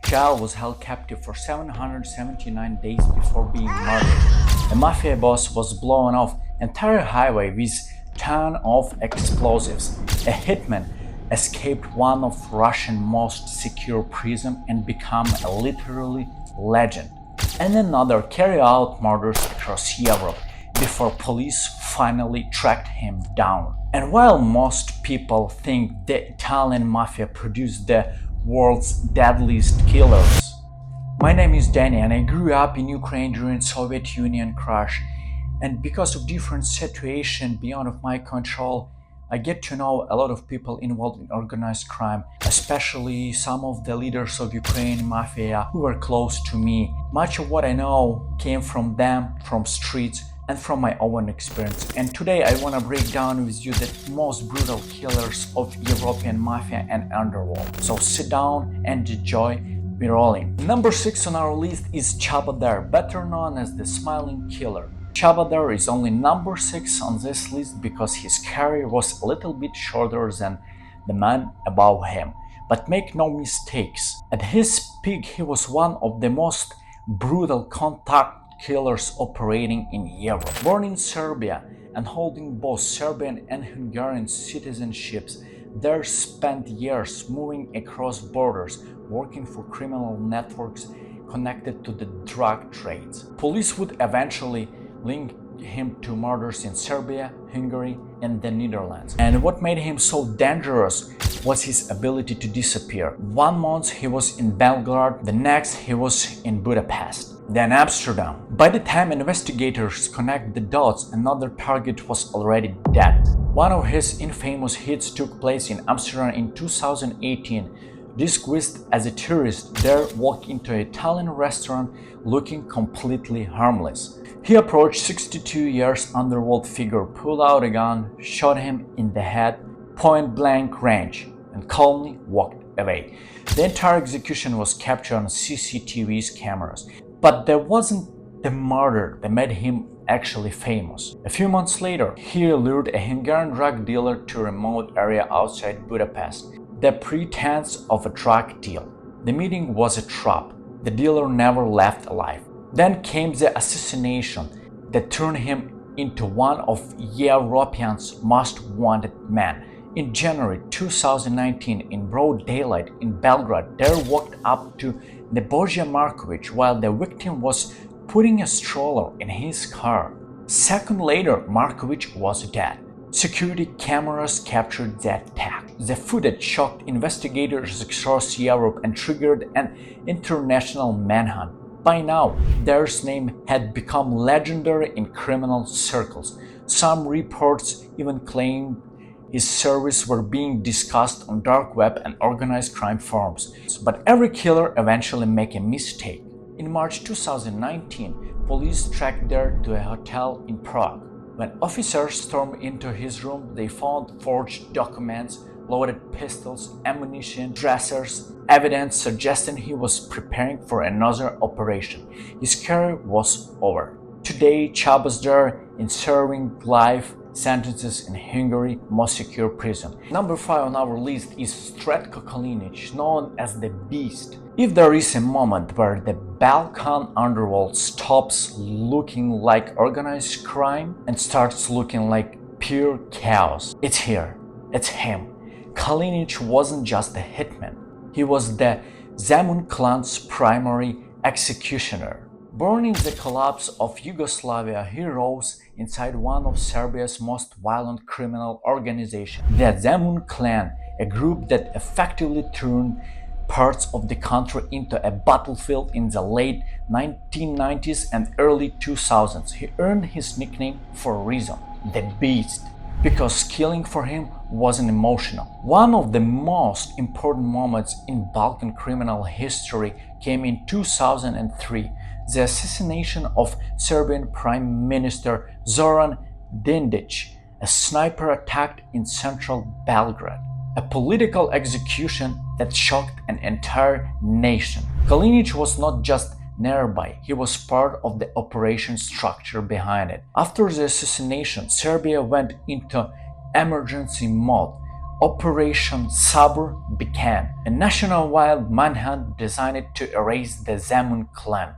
child was held captive for 779 days before being murdered. A mafia boss was blown off entire highway with ton of explosives. A hitman escaped one of Russia's most secure prison and became a literally legend. And another carried out murders across Europe before police finally tracked him down. And while most people think the Italian mafia produced the world's deadliest killers, my name is Danny and I grew up in Ukraine during Soviet Union crash, and because of different situations beyond of my control, I get to know a lot of people involved in organized crime, especially some of the leaders of Ukraine Mafia who were close to me. Much of what I know came from them, from streets, and from my own experience. And today I want to break down with you the most brutal killers of European Mafia and underworld. So sit down and enjoy. We're rolling. Number 6 on our list is Chabadar, better known as the Smiling Killer. Chabadar is only number 6 on this list because his career was a little bit shorter than the man above him. But make no mistakes, at his peak he was one of the most brutal contact killers operating in Europe. Born in Serbia and holding both Serbian and Hungarian citizenships, Dare spent years moving across borders, working for criminal networks connected to the drug trades. Police would eventually link him to murders in Serbia, Hungary, and the Netherlands. And what made him so dangerous was his ability to disappear. 1 month he was in Belgrade, the next he was in Budapest, then Amsterdam. By the time investigators connect the dots, another target was already dead. One of his infamous hits took place in Amsterdam in 2018. Disguised as a tourist, Dare walked into an Italian restaurant looking completely harmless. He approached 62 years underworld figure, pulled out a gun, shot him in the head, point blank range, and calmly walked away. The entire execution was captured on CCTV's cameras. But that wasn't the murder that made him actually famous. A few months later, he lured a Hungarian drug dealer to a remote area outside Budapest, the pretense of a drug deal. The meeting was a trap. The dealer never left alive. Then came the assassination that turned him into one of Europe's most wanted men. In January 2019, in broad daylight in Belgrade, Dare walked up to Nebojša Marković while the victim was putting a stroller in his car. Second later, Marković was dead. Security cameras captured the attack. The footage shocked investigators across Europe and triggered an international manhunt. By now, Dare's name had become legendary in criminal circles. Some reports even claimed his services were being discussed on dark web and organized crime forums. But every killer eventually makes a mistake. In March 2019, police tracked Dare to a hotel in Prague. When officers stormed into his room, they found forged documents, loaded pistols, ammunition, dressers, evidence suggesting he was preparing for another operation. His career was over. Today, Chabadar is serving life sentences in Hungary most secure prison. Number 5 on our list is Stretko Kalinic, known as the Beast. If there is a moment where the Balkan underworld stops looking like organized crime and starts looking like pure chaos, it's here. It's him. Kalinic wasn't just a hitman. He was the Zemun clan's primary executioner. Born in the collapse of Yugoslavia, he rose inside one of Serbia's most violent criminal organizations, the Zemun clan, a group that effectively turned parts of the country into a battlefield in the late 1990s and early 2000s. He earned his nickname for a reason, the Beast, because killing for him wasn't emotional. One of the most important moments in Balkan criminal history came in 2003, the assassination of Serbian Prime Minister Zoran Dindic. A sniper attacked in central Belgrade. A political execution that shocked an entire nation. Kalinic was not just nearby, he was part of the operation structure behind it. After the assassination, Serbia went into emergency mode. Operation Sabre began, a nationwide manhunt designed to erase the Zemun clan.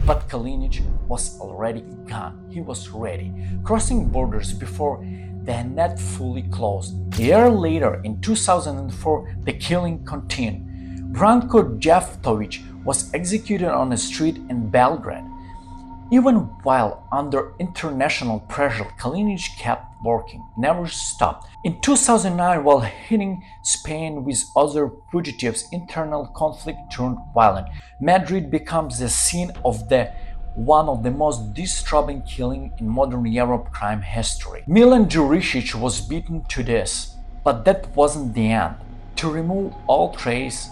But Kalinic was already gone. He was ready, crossing borders before the net fully closed. A year later, in 2004, the killing continued. Branko Jeftovic was executed on a street in Belgrade. Even while under international pressure, Kalinic kept working, never stopped. In 2009, while hitting Spain with other fugitives, internal conflict turned violent. Madrid becomes the scene of one of the most disturbing killings in modern Europe crime history. Milan Juricic was beaten to death, but that wasn't the end. To remove all trace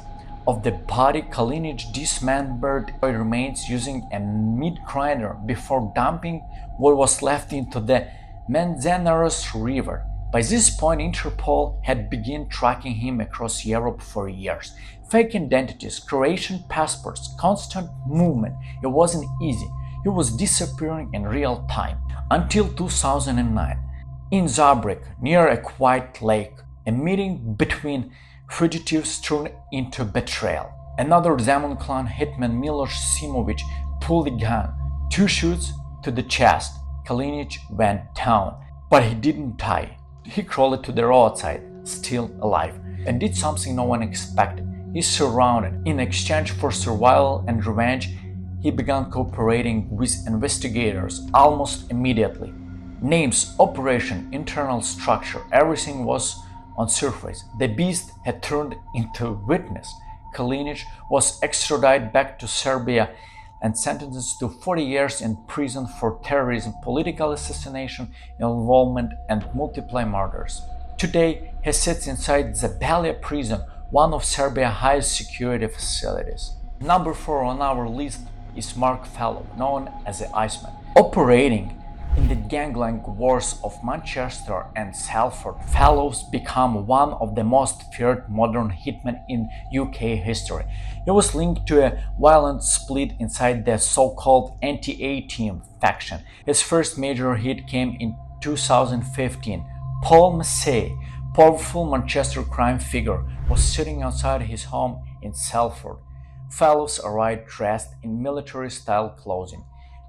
of the body, Kalinic dismembered remains using a meat grinder before dumping what was left into the Manzanares River. By this point, Interpol had begun tracking him across Europe for years. Fake identities, Croatian passports, constant movement. It wasn't easy. He was disappearing in real time. Until 2009, in Zabrze, near a quiet lake, a meeting between fugitives turned into betrayal. Another Zemun clan hitman, Miloš Simovic, pulled a gun. 2 shots to the chest. Kalinic went down, but he didn't die. He crawled to the roadside, still alive, and did something no one expected. He surrounded. In exchange for survival and revenge, he began cooperating with investigators almost immediately. Names, operation, internal structure, everything was on surface. The beast had turned into witness. Kalinic was extradited back to Serbia and sentenced to 40 years in prison for terrorism, political assassination, involvement, and multiple murders. Today, he sits inside Zabalia prison, one of Serbia's highest security facilities. Number 4 on our list is Mark Fallow, known as the Iceman. Operating in the gangland wars of Manchester and Salford, Fallows became one of the most feared modern hitmen in UK history. He was linked to a violent split inside the so-called anti-A-team faction. His first major hit came in 2015. Paul Massey, powerful Manchester crime figure, was sitting outside his home in Salford. Fallows arrived dressed in military-style clothing.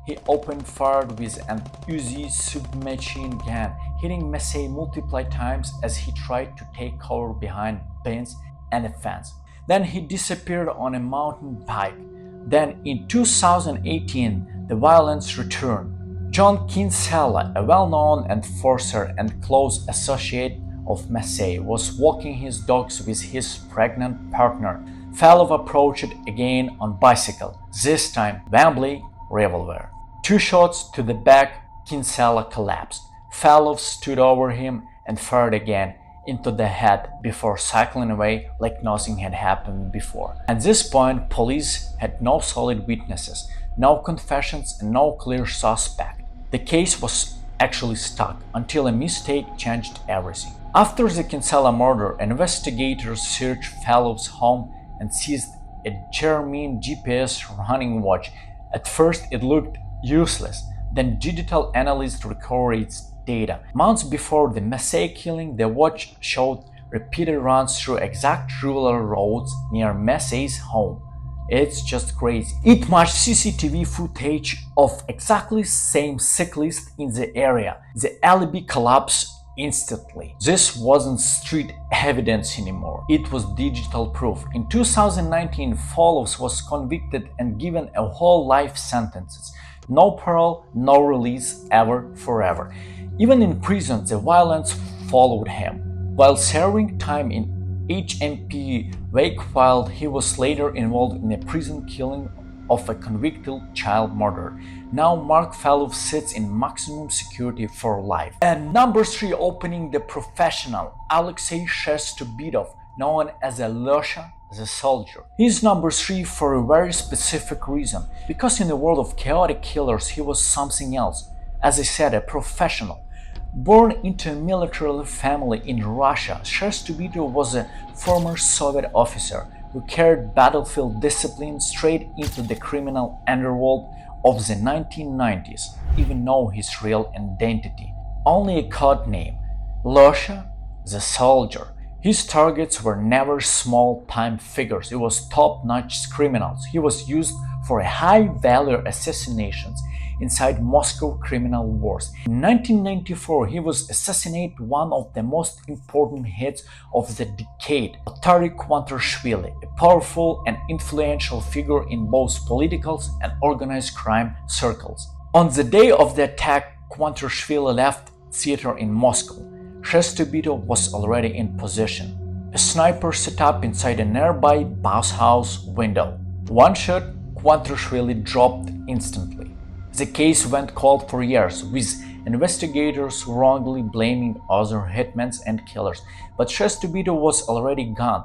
He opened fire with an Uzi submachine gun, hitting Massey multiple times as he tried to take cover behind bins and a fence. Then he disappeared on a mountain bike. Then in 2018, the violence returned. John Kinsella, a well-known enforcer and close associate of Massey, was walking his dogs with his pregnant partner. Fallow approached again on bicycle, this time Wembley revolver. 2 shots to the back, Kinsella collapsed. Fallow stood over him and fired again into the head before cycling away like nothing had happened before. At this point, police had no solid witnesses, no confessions, and no clear suspect. The case was actually stuck until a mistake changed everything. After the Kinsella murder, investigators searched Fallow's home and seized a Garmin GPS running watch. At first, it looked useless. Then digital analysts recovered its data. Months before the Massey killing, the watch showed repeated runs through exact rural roads near Massey's home. It's just crazy. It matched CCTV footage of exactly same cyclist in the area. The alibi collapsed instantly. This wasn't street evidence anymore. It was digital proof. In 2019, Fallows was convicted and given a whole life sentence. No parole, no release, ever, forever. Even in prison, the violence followed him. While serving time in HMP Wakefield, he was later involved in a prison killing of a convicted child murderer. Now Mark Fallow sits in maximum security for life. And number 3, opening the professional, Alexei Shestubidov, known as Alyosha the Soldier. He's number 3 for a very specific reason, because in the world of chaotic killers he was something else. As I said, a professional. Born into a military family in Russia, Shestubidov was a former Soviet officer who carried battlefield discipline straight into the criminal underworld of the 1990s, even know his real identity. Only a code name, Alyosha the Soldier. His targets were never small-time figures, it was top-notch criminals. He was used for high-value assassinations inside Moscow criminal wars. In 1994, he was assassinated one of the most important hits of the decade, Ottari Kvantrashvili, a powerful and influential figure in both political and organized crime circles. On the day of the attack, Kvantrashvili left theater in Moscow. Shestubito was already in position. A sniper set up inside a nearby bathhouse window. One shot, Kvantrashvili dropped instantly. The case went cold for years, with investigators wrongly blaming other hitmen and killers, but Shestubito was already gone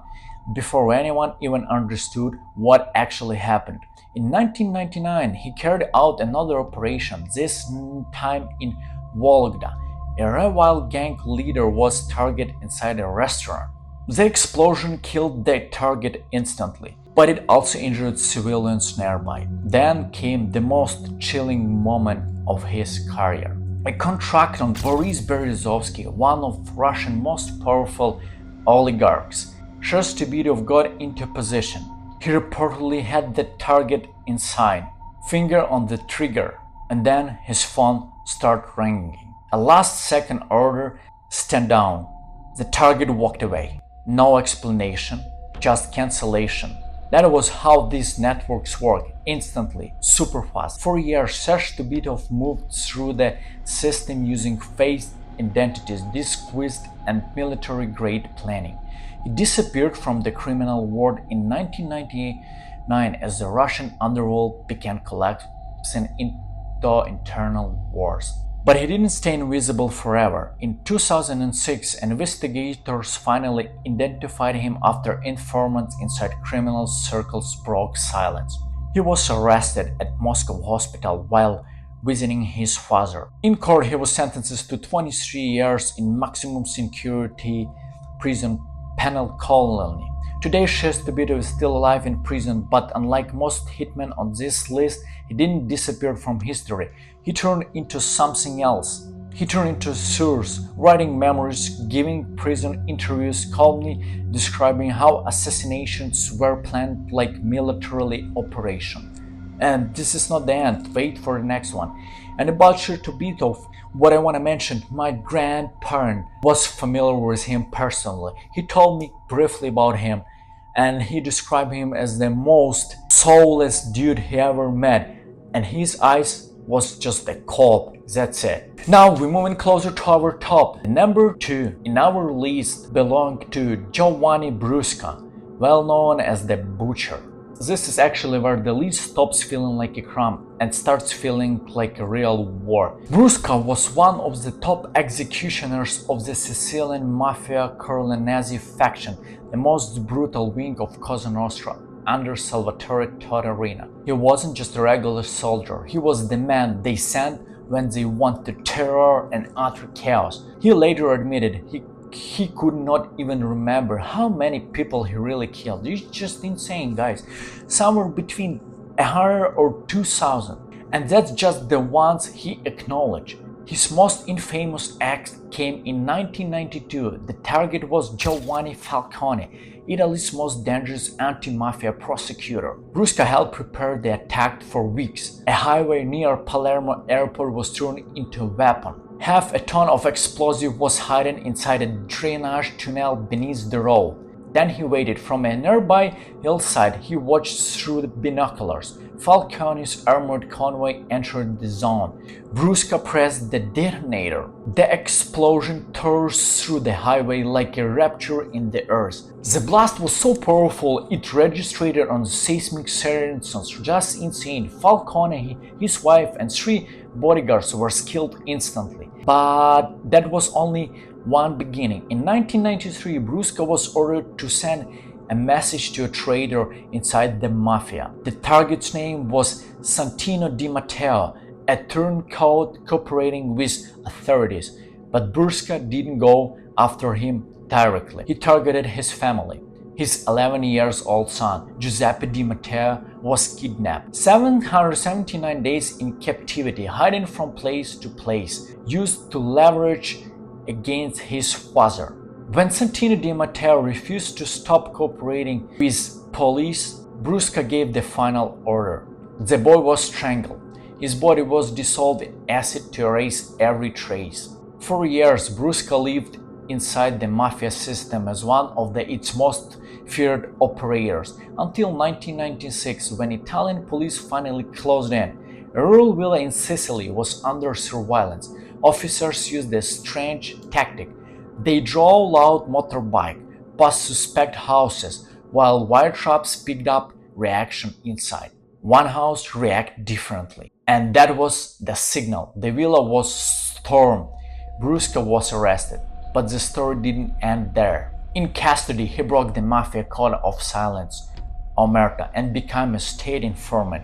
before anyone even understood what actually happened. In 1999, he carried out another operation, this time in Vologda. A rival gang leader was targeted inside a restaurant. The explosion killed the target instantly, but it also injured civilians nearby. Then came the most chilling moment of his career. A contractor, Boris Berezovsky, one of Russia's most powerful oligarchs, Shestubitov got into position. He reportedly had the target in sight, finger on the trigger, and then his phone started ringing. A last-second order, stand down. The target walked away. No explanation, just cancellation. That was how these networks work, instantly, super fast. For years, Shestubitov moved through the system using face identities, disguised and military-grade planning. He disappeared from the criminal world in 1999 as the Russian underworld began collapsing into internal wars. But he didn't stay invisible forever. In 2006, investigators finally identified him after informants inside criminal circles broke silence. He was arrested at Moscow hospital while visiting his father. In court, he was sentenced to 23 years in maximum security prison penal colony. Today, Shestubitov is still alive in prison, but unlike most hitmen on this list, he didn't disappear from history. He turned into something else. He turned into source, writing memoirs, giving prison interviews, calmly describing how assassinations were planned like military operation. And this is not the end. Wait for the next one. And about Shestubitov, what I want to mention, my grandparent was familiar with him personally. He told me briefly about him, and he described him as the most soulless dude he ever met, and his eyes was just a cold. That's it. Now we're moving closer to our top. Number 2 in our list belonged to Giovanni Brusca, well known as the Butcher. This is actually where the list stops feeling like a crime and starts feeling like a real war. Brusca was one of the top executioners of the Sicilian Mafia Corleonese faction, the most brutal wing of Cosa Nostra under Salvatore Torrarina. He wasn't just a regular soldier, he was the man they sent when they wanted terror and utter chaos. He later admitted he could not even remember how many people he really killed. It's just insane, guys. Somewhere between 100 or 2,000. And that's just the ones he acknowledged. His most infamous act came in 1992. The target was Giovanni Falcone, Italy's most dangerous anti-mafia prosecutor. Brusca helped prepare the attack for weeks. A highway near Palermo airport was turned into a weapon. Half a ton of explosive was hidden inside a drainage tunnel beneath the road. Then he waited. From a nearby hillside, he watched through the binoculars. Falcone's armored convoy entered the zone. Brusca pressed the detonator. The explosion tore through the highway like a rupture in the earth. The blast was so powerful it registered on the seismic sensors. Just insane. Falcone, his wife, and 3 bodyguards were killed instantly. But that was only one beginning. In 1993, Brusca was ordered to send a message to a traitor inside the Mafia. The target's name was Santino Di Matteo, a turncoat cooperating with authorities. But Brusca didn't go after him directly. He targeted his family. His 11-year-old son, Giuseppe Di Matteo, was kidnapped. 779 days in captivity, hiding from place to place, used to leverage against his father. When Santino Di Matteo refused to stop cooperating with police, Brusca gave the final order. The boy was strangled. His body was dissolved in acid to erase every trace. For years, Brusca lived inside the Mafia system as one of its most feared operators, until 1996 when Italian police finally closed in. A rural villa in Sicily was under surveillance. Officers used a strange tactic. They drove loud motorbike past suspect houses while wiretaps picked up reaction inside. One house reacted differently, and that was the signal. The villa was stormed. Brusca was arrested, but the story didn't end there. In custody, he broke the Mafia code of silence, omerta, and became a state informant.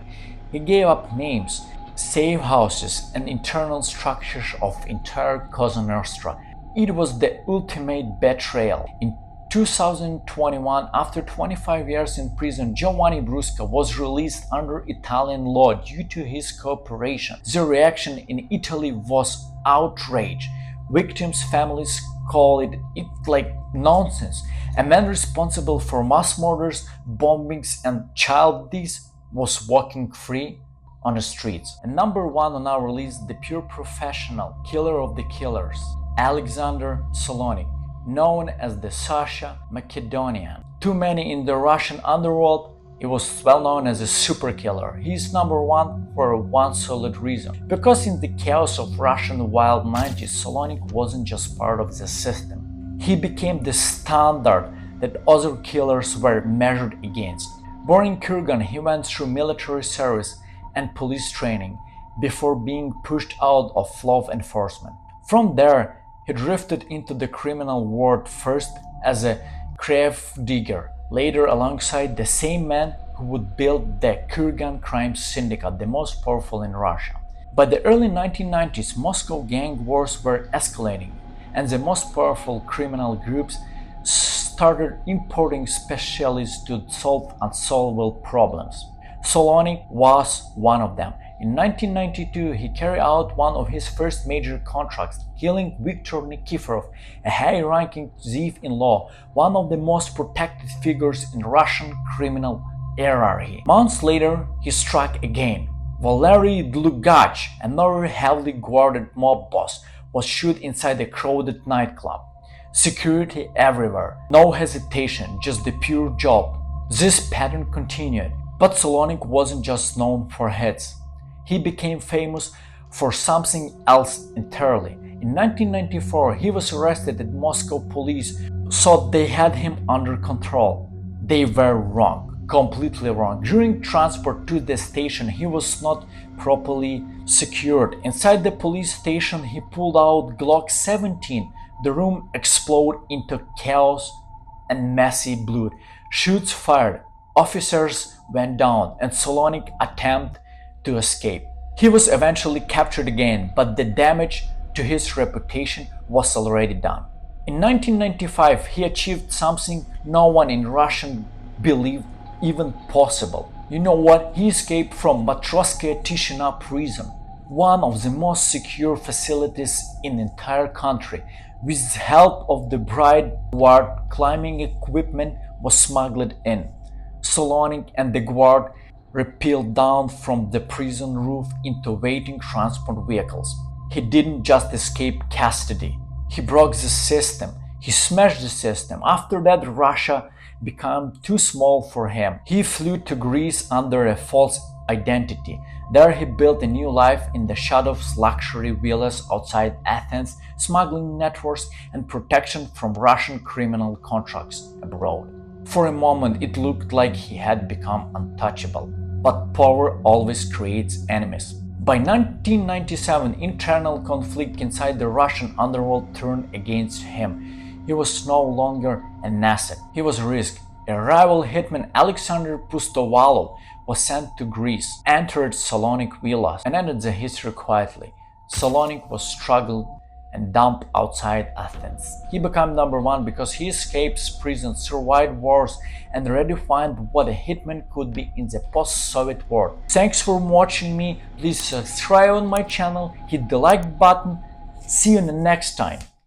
He gave up names, safe houses, and internal structures of entire Cosa Nostra. It was the ultimate betrayal. In 2021, after 25 years in prison, Giovanni Brusca was released under Italian law due to his cooperation. The reaction in Italy was outrage. Victims' families call it like nonsense. A man responsible for mass murders, bombings, and child deaths was walking free on the streets. And number one on our list, the pure professional killer of the killers, Alexander Solonik, known as the Sasha Macedonian. Too many in the Russian underworld, he was well known as a super killer. He is number one for one solid reason. Because in the chaos of Russian wild 90s, Solonik wasn't just part of the system. He became the standard that other killers were measured against. Born in Kurgan, he went through military service and police training before being pushed out of law enforcement. From there, he drifted into the criminal world, first as a grave digger, later alongside the same man who would build the Kurgan crime syndicate, the most powerful in Russia. By the early 1990s, Moscow gang wars were escalating, and the most powerful criminal groups started importing specialists to solve unsolvable problems. Solonik was one of them. In 1992, he carried out one of his first major contracts, killing Viktor Nikiforov, a high-ranking thief-in-law, one of the most protected figures in Russian criminal hierarchy. Months later, he struck again. Valery Dlugach, another heavily guarded mob boss, was shot inside a crowded nightclub. Security everywhere, no hesitation, just the pure job. This pattern continued, but Solonik wasn't just known for hits. He became famous for something else entirely. In 1994, he was arrested and Moscow police thought they had him under control. They were wrong, completely wrong. During transport to the station, he was not properly secured. Inside the police station, he pulled out Glock 17. The room exploded into chaos and messy blood. Shots fired, officers went down, and Solonik attempted to escape. He was eventually captured again, but the damage to his reputation was already done. In 1995, he achieved something no one in Russia believed even possible. You know what? He escaped from Matrosskaya Tishina prison, one of the most secure facilities in the entire country. With the help of the Bride Guard, climbing equipment was smuggled in. Solonik and the guard rappelled down from the prison roof into waiting transport vehicles. He didn't just escape custody. He broke the system. He smashed the system. After that, Russia became too small for him. He flew to Greece under a false identity. There he built a new life in the shadows, luxury villas outside Athens, smuggling networks, and protection from Russian criminal contracts abroad. For a moment, it looked like he had become untouchable. But power always creates enemies. By 1997, internal conflict inside the Russian underworld turned against him. He was no longer an asset. He was a risk. A rival hitman, Alexander Pustovalov, was sent to Greece, entered Salonik villas, and ended the history quietly. Salonik was struggled and dumped outside Athens. He became number one because he escaped prison, survived wars, and redefined what a hitman could be in the post-Soviet world. Thanks for watching me. Please subscribe on my channel, hit the like button. See you in the next time.